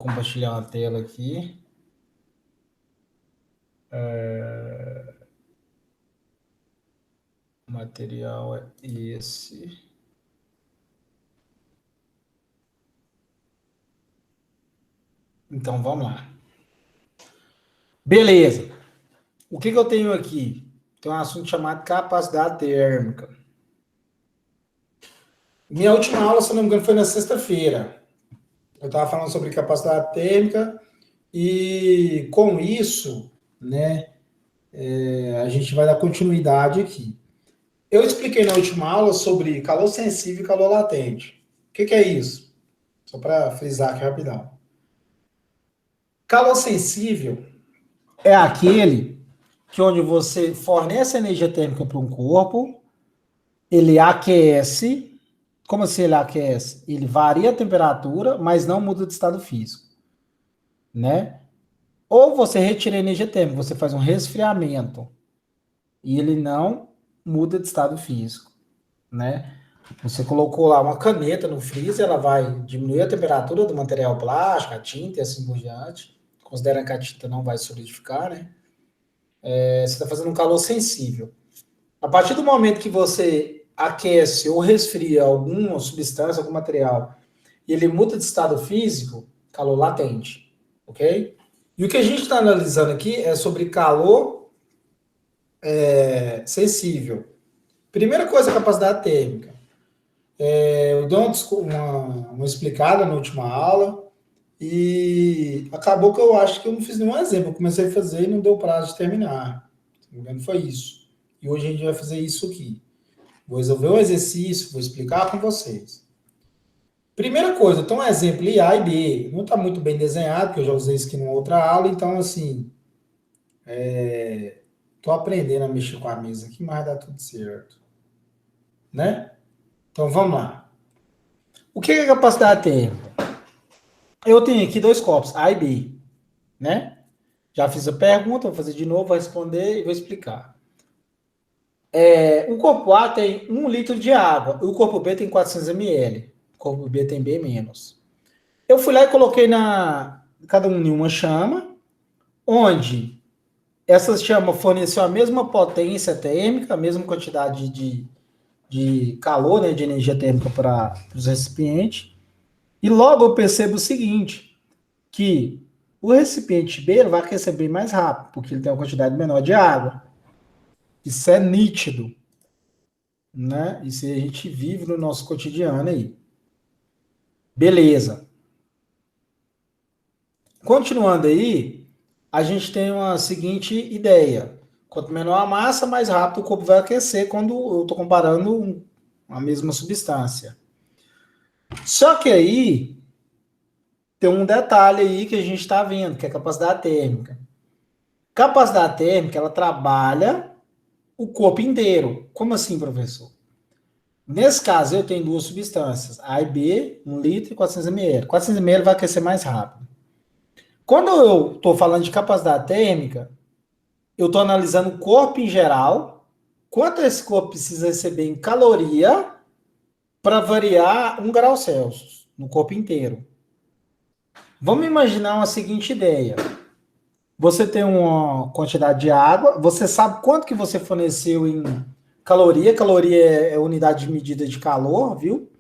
Compartilhar uma tela aqui. O material é esse. Então, vamos lá. Beleza. O que eu tenho aqui? Tem um assunto chamado capacidade térmica. Minha última aula, se não me engano, foi na sexta-feira. Eu estava falando sobre capacidade térmica e, com isso, né, a gente vai dar continuidade aqui. Eu expliquei na última aula sobre calor sensível e calor latente. O que é isso? Só para frisar aqui rapidão. Calor sensível é aquele que onde você fornece energia térmica para um corpo, ele aquece. Como assim ele aquece? Ele varia a temperatura, mas não muda de estado físico, né? Ou você retira a energia térmica, você faz um resfriamento e ele não muda de estado físico, né? Você colocou lá uma caneta no freezer, ela vai diminuir a temperatura do material plástico, a tinta e assim por diante, considerando que a tinta não vai solidificar, né? Você está fazendo um calor sensível. A partir do momento que você aquece ou resfria alguma substância, algum material, e ele muda de estado físico, calor latente, ok? E o que a gente está analisando aqui é sobre calor sensível. Primeira coisa, capacidade térmica. Eu dei uma explicada na última aula e acabou que eu acho que eu não fiz nenhum exemplo. Eu comecei a fazer e não deu prazo de terminar. Se não me engano, foi isso. E hoje a gente vai fazer isso aqui. Vou resolver um exercício, vou explicar com vocês. Primeira coisa, então um exemplo em A e B. Não está muito bem desenhado, porque eu já usei isso aqui numa outra aula, então assim, estou aprendendo a mexer com a mesa aqui, mas dá tudo certo. Né? Então vamos lá. O que é capacidade térmica? Eu tenho aqui dois copos, A e B, né? Já fiz a pergunta, vou fazer de novo, vou responder e vou explicar. O corpo A tem 1 litro de água, e o corpo B tem 400 ml. O corpo B tem bem menos. Eu fui lá e coloquei cada um em uma chama, onde essa chama forneceu a mesma potência térmica, a mesma quantidade de calor, né, de energia térmica para os recipientes. E logo eu percebo o seguinte, que o recipiente B vai aquecer bem mais rápido, porque ele tem uma quantidade menor de água. Isso é nítido, né? Isso a gente vive no nosso cotidiano aí. Beleza. Continuando aí, a gente tem uma seguinte ideia. Quanto menor a massa, mais rápido o corpo vai aquecer quando eu estou comparando a mesma substância. Só que aí tem um detalhe aí que a gente está vendo, que é a capacidade térmica. Capacidade térmica, ela trabalha o corpo inteiro. Como assim, professor? Nesse caso, eu tenho duas substâncias, A e B, 1 litro e 400 ml. 400 ml vai aquecer mais rápido. Quando eu estou falando de capacidade térmica, eu estou analisando o corpo em geral, quanto esse corpo precisa receber em caloria para variar 1 grau Celsius no corpo inteiro. Vamos imaginar uma seguinte ideia. Você tem uma quantidade de água, você sabe quanto que você forneceu em caloria, caloria é unidade de medida de calor, viu?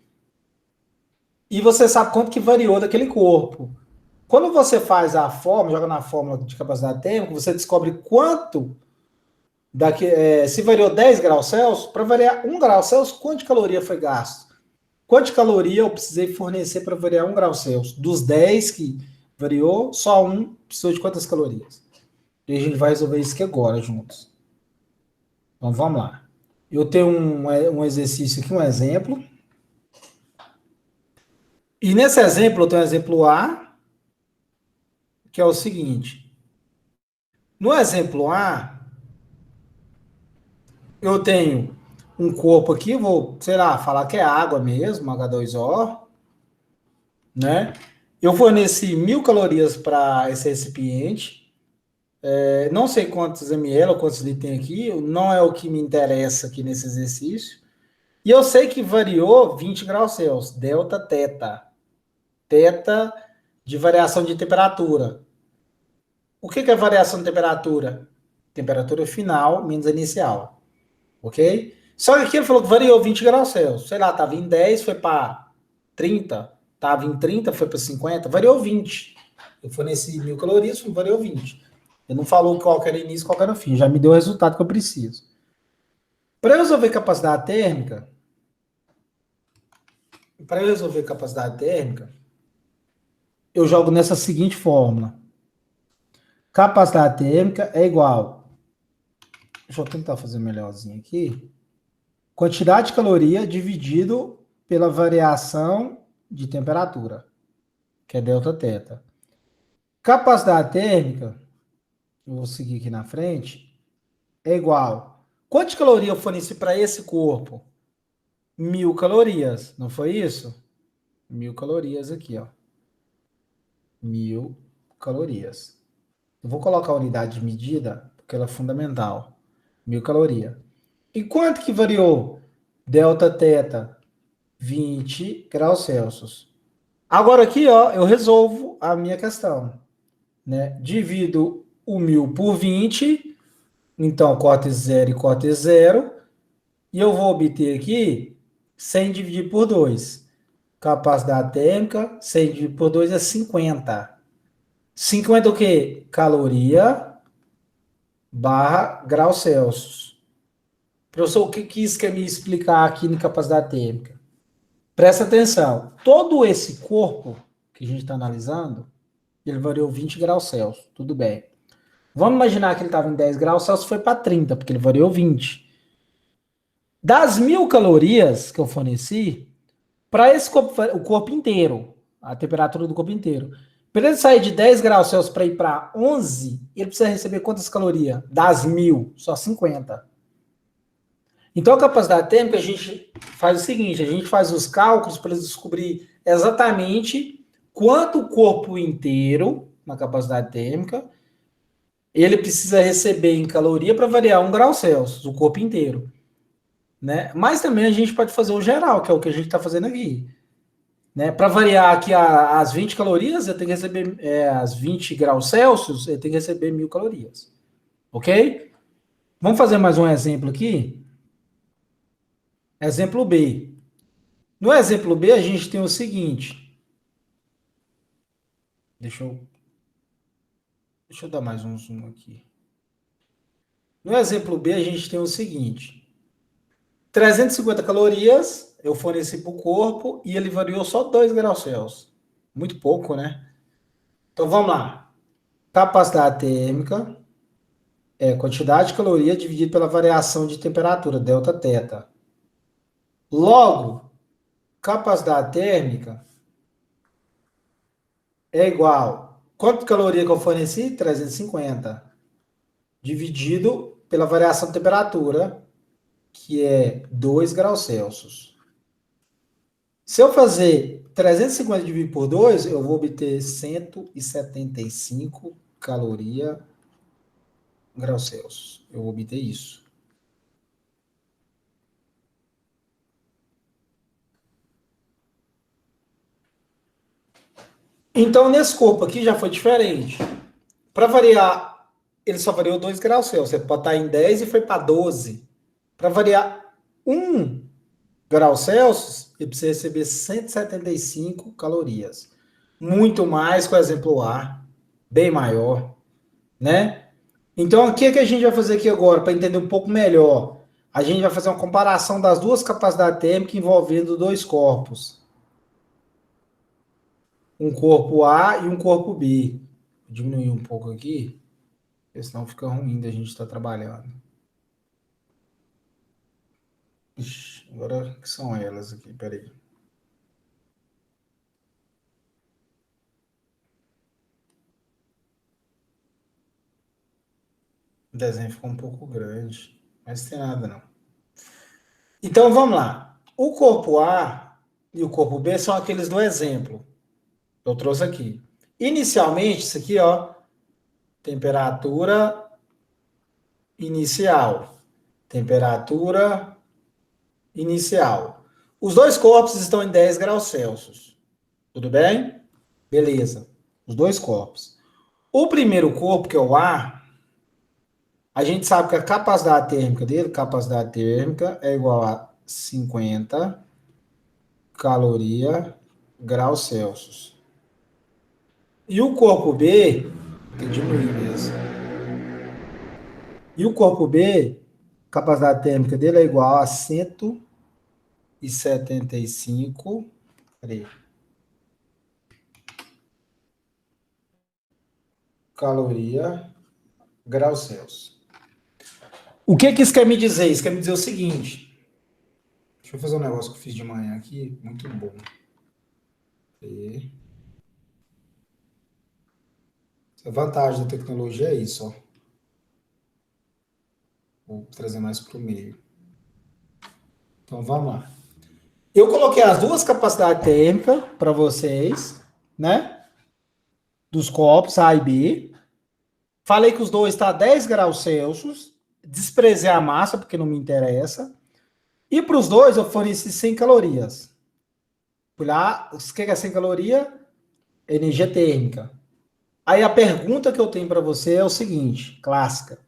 E você sabe quanto que variou daquele corpo. Quando você faz a fórmula, joga na fórmula de capacidade térmica, você descobre quanto, se variou 10 graus Celsius, para variar 1 grau Celsius, quanto de caloria foi gasto? Quanto de caloria eu precisei fornecer para variar 1 grau Celsius? Dos 10 que variou, só um precisou de quantas calorias? E a gente vai resolver isso aqui agora, juntos. Então, vamos lá. Eu tenho um exercício aqui, um exemplo. E nesse exemplo, eu tenho o exemplo A, que é o seguinte. No exemplo A, eu tenho um corpo aqui, vou, sei lá, falar que é água mesmo, H2O, né? Eu forneci 1.000 calorias para esse recipiente. Não sei quantos ml ou quantos litros tem aqui, não é o que me interessa aqui nesse exercício. E eu sei que variou 20 graus Celsius, delta, teta. Teta de variação de temperatura. O que é variação de temperatura? Temperatura final menos a inicial. Ok? Só que aqui ele falou que variou 20 graus Celsius. Sei lá, estava em 10, foi para 30. Estava em 30, foi para 50. Variou 20. Eu forneci 1.000 calorias, variou 20. Ele não falou qual era o início, qual era o fim. Já me deu o resultado que eu preciso. Para eu resolver capacidade térmica, eu jogo nessa seguinte fórmula. Capacidade térmica é igual. Deixa eu tentar fazer melhorzinho aqui. Quantidade de caloria dividido pela variação de temperatura, que é delta teta. Capacidade térmica, eu vou seguir aqui na frente, é igual. Quanto de caloria eu forneci para esse corpo? 1.000 calorias, não foi isso? 1.000 calorias aqui, ó. 1.000 calorias. Eu vou colocar a unidade de medida, porque ela é fundamental. 1.000 calorias. E quanto que variou? Delta teta, 20 graus Celsius. Agora aqui, ó, eu resolvo a minha questão. Né? Divido o 1.000 por 20, então corte 0 e corte 0, e eu vou obter aqui 100 dividido por 2. Capacidade térmica, 100 dividido por 2 é 50. 50 o quê? Caloria barra graus Celsius. Professor, o que isso quer me explicar aqui na capacidade térmica? Presta atenção. Todo esse corpo que a gente está analisando, ele variou 20 graus Celsius. Tudo bem. Vamos imaginar que ele estava em 10 graus Celsius, foi para 30, porque ele variou 20. Das 1.000 calorias que eu forneci, para esse corpo, o corpo inteiro, a temperatura do corpo inteiro, para ele sair de 10 graus Celsius para ir para 11, ele precisa receber quantas calorias? Das 1.000, só 50. Então, a capacidade térmica, a gente faz o seguinte, a gente faz os cálculos para descobrir exatamente quanto o corpo inteiro, na capacidade térmica, ele precisa receber em caloria para variar 1 grau Celsius, o corpo inteiro. Né? Mas também a gente pode fazer o geral, que é o que a gente está fazendo aqui. Né? Para variar aqui as 20 calorias, eu tenho que receber as 20 graus Celsius, eu tenho que receber 1.000 calorias. Ok? Vamos fazer mais um exemplo aqui? Exemplo B. No exemplo B, a gente tem o seguinte. Deixa eu dar mais um zoom aqui. No exemplo B, a gente tem o seguinte. 350 calorias eu forneci para o corpo e ele variou só 2 graus Celsius. Muito pouco, né? Então, vamos lá. Capacidade térmica é quantidade de caloria dividida pela variação de temperatura, delta teta. Logo, capacidade térmica é igual. Quanto de caloria que eu forneci? 350. Dividido pela variação de temperatura, que é 2 graus Celsius. Se eu fazer 350 dividido por 2, eu vou obter 175 calorias graus Celsius. Eu vou obter isso. Então, nesse corpo aqui já foi diferente. Para variar, ele só variou 2 graus Celsius. Você pode estar em 10 e foi para 12. Para variar 1 grau Celsius, ele precisa receber 175 calorias. Muito mais com o exemplo A, bem maior, né? Então, o que a gente vai fazer aqui agora, para entender um pouco melhor? A gente vai fazer uma comparação das duas capacidades térmicas envolvendo dois corpos. Um corpo A e um corpo B. Vou diminuir um pouco aqui, porque senão fica ruim da gente estar trabalhando. Ixi, agora que são elas aqui, peraí. O desenho ficou um pouco grande, mas não tem nada não. Então vamos lá. O corpo A e o corpo B são aqueles do exemplo. Eu trouxe aqui. Inicialmente, isso aqui, ó, temperatura inicial. Temperatura inicial. Os dois corpos estão em 10 graus Celsius. Tudo bem? Beleza. Os dois corpos. O primeiro corpo, que é o ar, a gente sabe que a capacidade térmica dele, capacidade térmica, é igual a 50 caloria graus Celsius. E o corpo B, tem que diminuir mesmo. E o corpo B, capacidade térmica dele é igual a 175. Peraí, caloria graus Celsius. O que isso quer me dizer? Isso quer me dizer o seguinte. Deixa eu fazer um negócio que eu fiz de manhã aqui, muito bom. A vantagem da tecnologia é isso, ó. Vou trazer mais para o meio. Então vamos lá. Eu coloquei as duas capacidades térmicas para vocês, né? Dos copos A e B. Falei que os dois estão a 10 graus Celsius. Desprezei a massa, porque não me interessa. E para os dois eu forneci 100 calorias. Fui lá, o que é 100 calorias? Energia térmica. Aí a pergunta que eu tenho para você é o seguinte, clássica.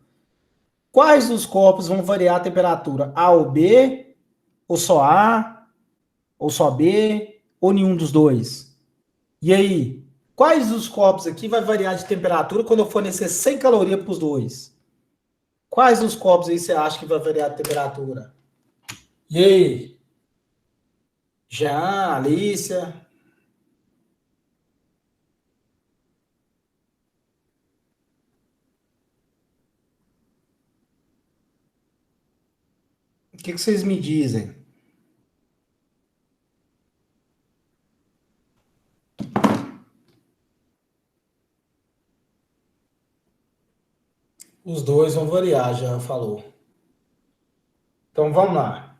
Quais dos corpos vão variar a temperatura? A ou B? Ou só A? Ou só B? Ou nenhum dos dois? E aí? Quais dos corpos aqui vai variar de temperatura quando eu fornecer 100 calorias para os dois? Quais dos corpos aí você acha que vai variar de temperatura? E aí? Jean, Alicia? O que vocês me dizem? Os dois vão variar, já falou. Então vamos lá.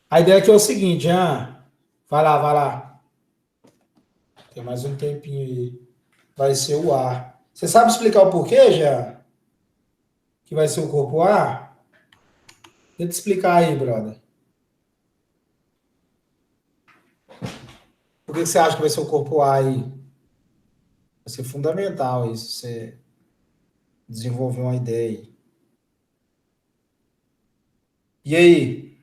A ideia aqui é o seguinte, Jean. Vai lá, vai lá. Tem mais um tempinho aí. Vai ser o ar. Você sabe explicar o porquê, Jean? Que vai ser o corpo A? Tenta explicar aí, brother. Por que você acha que vai ser o corpo A aí? Vai ser fundamental isso, você desenvolver uma ideia aí. E aí?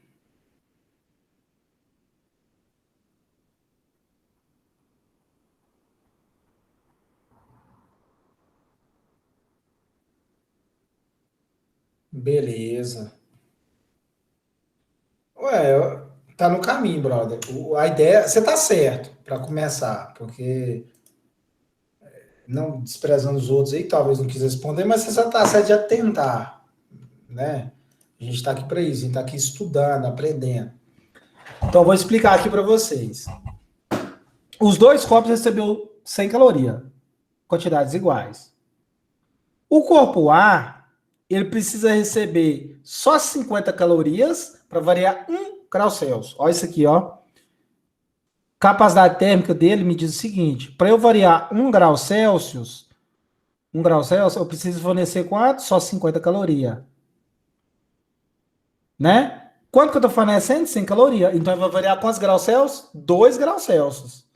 Beleza. Ué, tá no caminho, brother. A ideia, você tá certo para começar, porque não desprezando os outros aí, talvez não quis responder, mas você já tá certo de tentar, né? A gente está aqui para isso, a gente está aqui estudando, aprendendo. Então, eu vou explicar aqui para vocês. Os dois copos recebeu 100 calorias, quantidades iguais. O corpo A, ele precisa receber só 50 calorias para variar 1 grau Celsius. Olha isso aqui, ó. Capacidade térmica dele me diz o seguinte: para eu variar 1 grau Celsius, eu preciso fornecer quanto? Só 50 calorias. Né? Quanto que eu estou fornecendo? 100 calorias. Então ele vai variar quantos graus Celsius? 2 graus Celsius.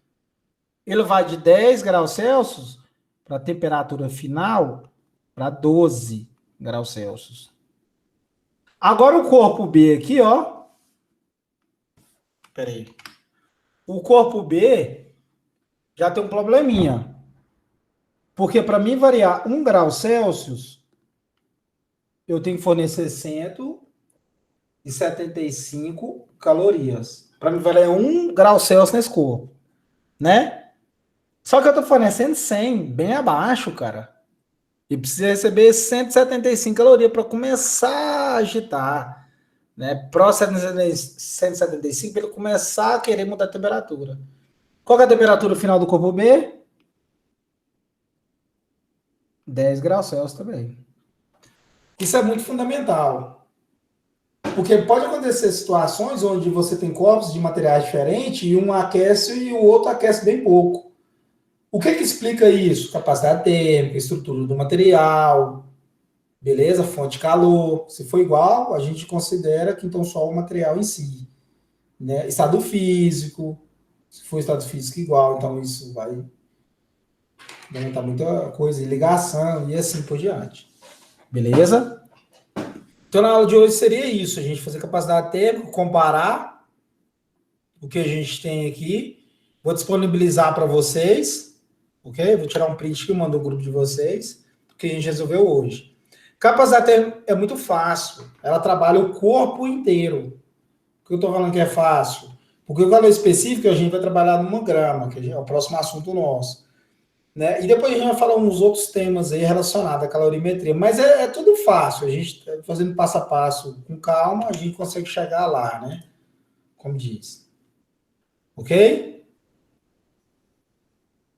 Ele vai de 10 graus Celsius para a temperatura final para 12 graus Celsius. Agora o corpo B aqui, ó. Peraí. O corpo B já tem um probleminha. Porque para mim variar 1 grau Celsius, eu tenho que fornecer 175 calorias. Para mim variar 1 grau Celsius nesse corpo. Né? Só que eu tô fornecendo 100, bem abaixo, cara. E precisa receber 175 calorias para começar a agitar. Né? Pro 175 para ele começar a querer mudar a temperatura. Qual é a temperatura final do corpo B? 10 graus Celsius também. Isso é muito fundamental. Porque pode acontecer situações onde você tem corpos de materiais diferentes e um aquece e o outro aquece bem pouco. O que explica isso? Capacidade térmica, estrutura do material, beleza? Fonte de calor. Se for igual, a gente considera que então só o material em si. Né? Estado físico. Se for estado físico igual, então isso vai Fundamentar muita coisa, ligação e assim por diante. Beleza? Então, na aula de hoje seria isso, a gente fazer capacidade térmica, comparar o que a gente tem aqui. Vou disponibilizar para vocês, ok? Vou tirar um print que eu mando no grupo de vocês, que a gente resolveu hoje. Capacidade térmica é muito fácil, ela trabalha o corpo inteiro. Por que eu estou falando que é fácil? Porque o valor específico a gente vai trabalhar no grama, que é o próximo assunto nosso. Né? E depois a gente vai falar uns outros temas aí relacionados à calorimetria. Mas é tudo fácil, a gente fazendo passo a passo com calma, a gente consegue chegar lá, né? Como diz. Ok?